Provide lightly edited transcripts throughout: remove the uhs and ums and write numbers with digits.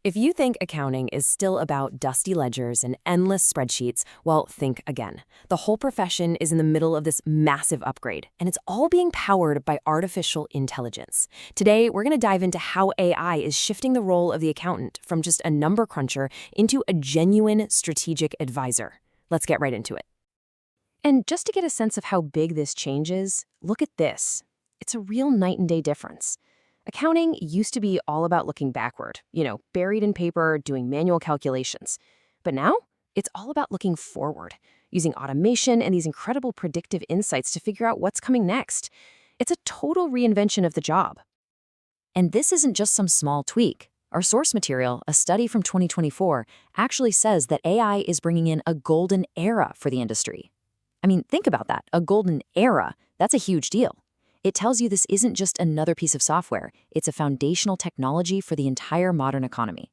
If you think accounting is still about dusty ledgers and endless spreadsheets, well, think again. The whole profession is in the middle of this massive upgrade, and it's all being powered by artificial intelligence. Today, we're going to dive into how AI is shifting the role of the accountant from just a number cruncher into a genuine strategic advisor. Let's get right into it. And just to get a sense of how big this change is, look at this. It's a real night and day difference. Accounting used to be all about looking backward, buried in paper, doing manual calculations. But now, it's all about looking forward, using automation and these incredible predictive insights to figure out what's coming next. It's a total reinvention of the job. And this isn't just some small tweak. Our source material, a study from 2024, actually says that AI is bringing in a golden era for the industry. I mean, think about that, a golden era. That's a huge deal. It tells you this isn't just another piece of software, it's a foundational technology for the entire modern economy.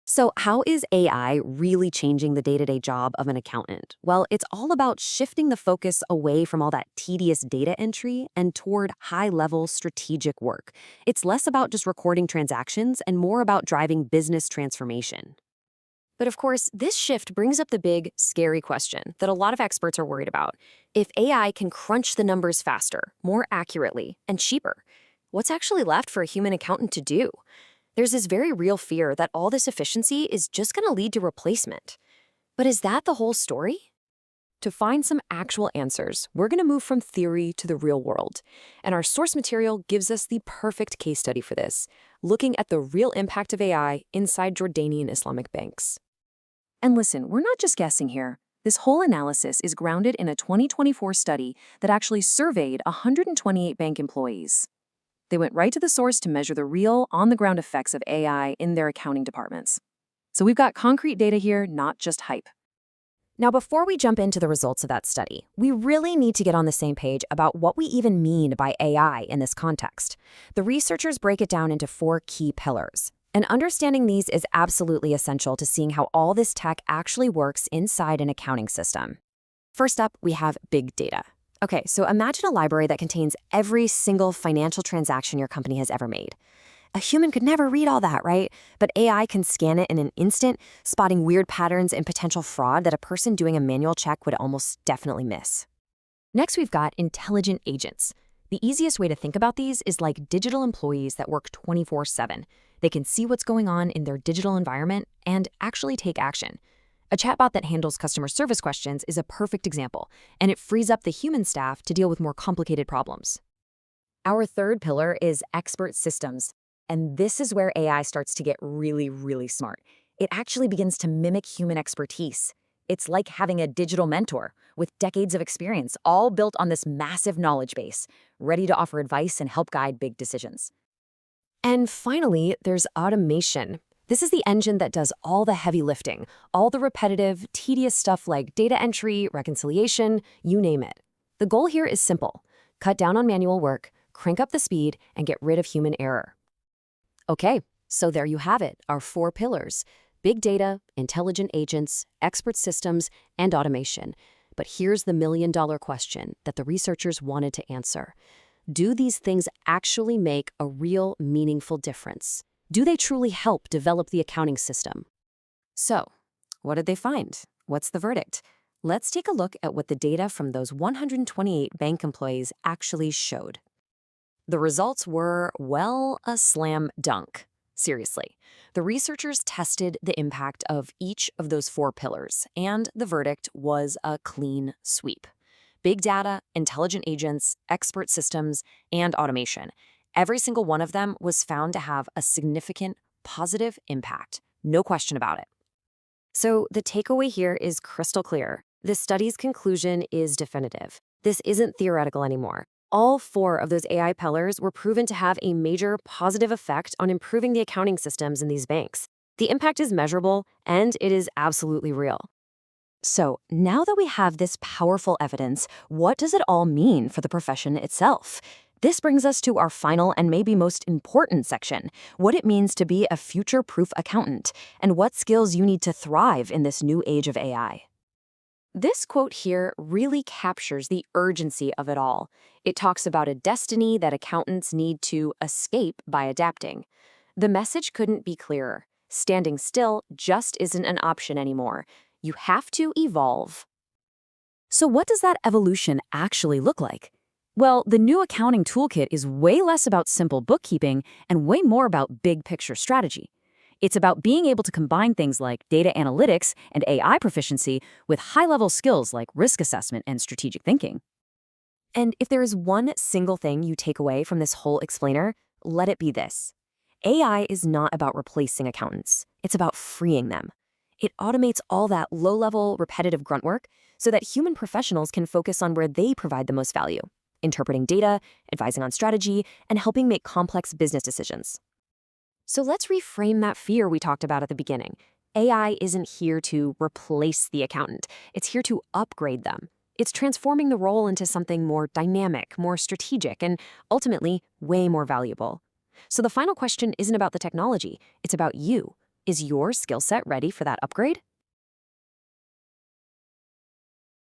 So how is AI really changing the day-to-day job of an accountant? Well, it's all about shifting the focus away from all that tedious data entry and toward high-level strategic work. It's less about just recording transactions and more about driving business transformation. But of course, this shift brings up the big, scary question that a lot of experts are worried about. If AI can crunch the numbers faster, more accurately, and cheaper, what's actually left for a human accountant to do? There's this very real fear that all this efficiency is just going to lead to replacement. But is that the whole story? To find some actual answers, we're going to move from theory to the real world. And our source material gives us the perfect case study for this, looking at the real impact of AI inside Jordanian Islamic banks. And listen, we're not just guessing here. This whole analysis is grounded in a 2024 study that actually surveyed 128 bank employees. They went right to the source to measure the real, on-the-ground effects of AI in their accounting departments. So we've got concrete data here, not just hype. Now, before we jump into the results of that study, we really need to get on the same page about what we even mean by AI in this context. The researchers break it down into 4 key pillars. And understanding these is absolutely essential to seeing how all this tech actually works inside an accounting system. First up, we have big data. Okay, so imagine a library that contains every single financial transaction your company has ever made. A human could never read all that, right? But AI can scan it in an instant, spotting weird patterns and potential fraud that a person doing a manual check would almost definitely miss. Next, we've got intelligent agents. The easiest way to think about these is like digital employees that work 24/7. They can see what's going on in their digital environment and actually take action. A chatbot that handles customer service questions is a perfect example, and it frees up the human staff to deal with more complicated problems. Our third pillar is expert systems, and this is where AI starts to get really, really smart. It actually begins to mimic human expertise. It's like having a digital mentor with decades of experience, all built on this massive knowledge base, ready to offer advice and help guide big decisions. And finally, there's automation. This is the engine that does all the heavy lifting, all the repetitive, tedious stuff like data entry, reconciliation, you name it. The goal here is simple. Cut down on manual work, crank up the speed, and get rid of human error. Okay, so there you have it, our 4 pillars. Big data, intelligent agents, expert systems, and automation. But here's the million-dollar question that the researchers wanted to answer. Do these things actually make a real, meaningful difference? Do they truly help develop the accounting system? So, what did they find? What's the verdict? Let's take a look at what the data from those 128 bank employees actually showed. The results were, well, a slam dunk. Seriously. The researchers tested the impact of each of those 4 pillars, and the verdict was a clean sweep. Big data, intelligent agents, expert systems, and automation. Every single one of them was found to have a significant positive impact. No question about it. So the takeaway here is crystal clear. This study's conclusion is definitive. This isn't theoretical anymore. All 4 of those AI pillars were proven to have a major positive effect on improving the accounting systems in these banks. The impact is measurable, and it is absolutely real. So, now that we have this powerful evidence, what does it all mean for the profession itself? This brings us to our final and maybe most important section, what it means to be a future-proof accountant, and what skills you need to thrive in this new age of AI. This quote here really captures the urgency of it all. It talks about a destiny that accountants need to escape by adapting. The message couldn't be clearer. Standing still just isn't an option anymore. You have to evolve. So what does that evolution actually look like? Well, the new accounting toolkit is way less about simple bookkeeping and way more about big picture strategy. It's about being able to combine things like data analytics and AI proficiency with high-level skills like risk assessment and strategic thinking. And if there is one single thing you take away from this whole explainer, let it be this. AI is not about replacing accountants. It's about freeing them. It automates all that low-level, repetitive grunt work so that human professionals can focus on where they provide the most value, interpreting data, advising on strategy, and helping make complex business decisions. So let's reframe that fear we talked about at the beginning. AI isn't here to replace the accountant. It's here to upgrade them. It's transforming the role into something more dynamic, more strategic, and ultimately way more valuable. So the final question isn't about the technology, it's about you. Is your skill set ready for that upgrade?